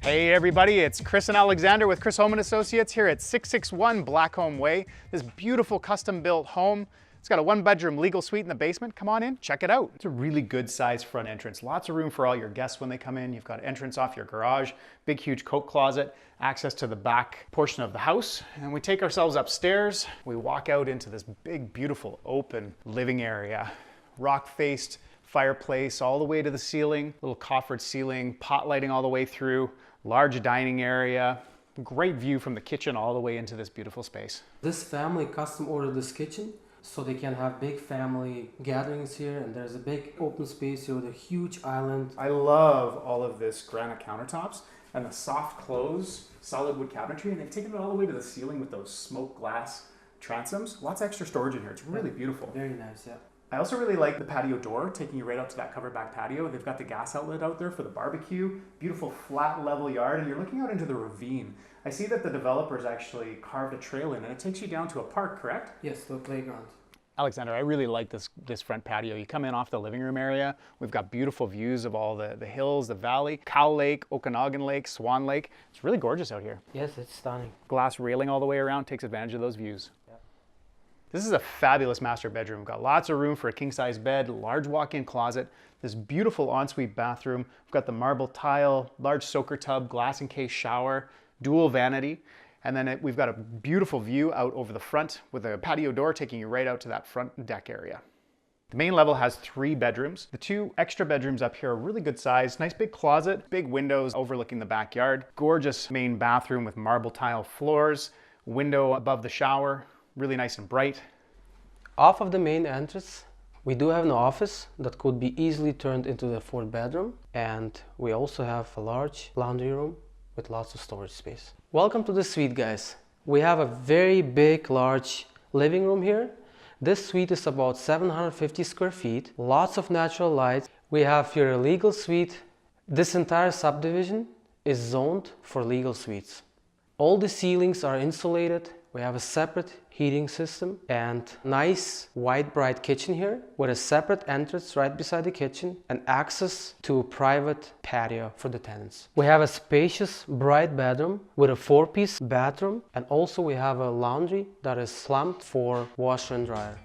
Hey everybody, it's Chris and Alexander with Chris Holm and Associates here at 661 Blackcomb Way. This beautiful custom-built home. It's got a one-bedroom legal suite in the basement. Come on in, check it out. It's a really good sized front entrance. Lots of room for all your guests when they come in. You've got entrance off your garage, big huge coat closet, access to the back portion of the house. And we take ourselves upstairs. We walk out into this big, beautiful, open living area. Rock-faced fireplace all the way to the ceiling, little coffered ceiling, pot lighting all the way through, large dining area, great view from the kitchen all the way into this beautiful space. This family custom ordered this kitchen so they can have big family gatherings here, and there's a big open space here with a huge island. I love all of this granite countertops and the soft close solid wood cabinetry, and they've taken it all the way to the ceiling with those smoked glass transoms. Lots of extra storage in here. It's really beautiful. Very nice, yeah. I also really like the patio door, taking you right out to that covered back patio. They've got the gas outlet out there for the barbecue, beautiful flat level yard, and you're looking out into the ravine. I see that the developers actually carved a trail in, and it takes you down to a park, correct? Yes, the playground. Alexander, I really like this front patio. You come in off the living room area. We've got beautiful views of all the hills, the valley, Cow Lake, Okanagan Lake, Swan Lake. It's really gorgeous out here. Yes, it's stunning. Glass railing all the way around takes advantage of those views. This is a fabulous master bedroom. We've got lots of room for a king-size bed, large walk-in closet, this beautiful ensuite bathroom. We've got the marble tile, large soaker tub, glass encased shower, dual vanity, and then we've got a beautiful view out over the front with a patio door taking you right out to that front deck area. The main level has 3 bedrooms. The 2 extra bedrooms up here are really good size. Nice big closet, big windows overlooking the backyard. Gorgeous main bathroom with marble tile floors, window above the shower. Really nice and bright. Off of the main entrance, we do have an office that could be easily turned into the 4th bedroom. And we also have a large laundry room with lots of storage space. Welcome to the suite, guys. We have a very big, large living room here. This suite is about 750 square feet, lots of natural light. We have here a legal suite. This entire subdivision is zoned for legal suites. All the ceilings are insulated. We have a separate heating system and nice white bright kitchen here with a separate entrance right beside the kitchen and access to a private patio for the tenants. We have a spacious bright bedroom with a 4-piece bathroom, and also we have a laundry that is slumped for washer and dryer.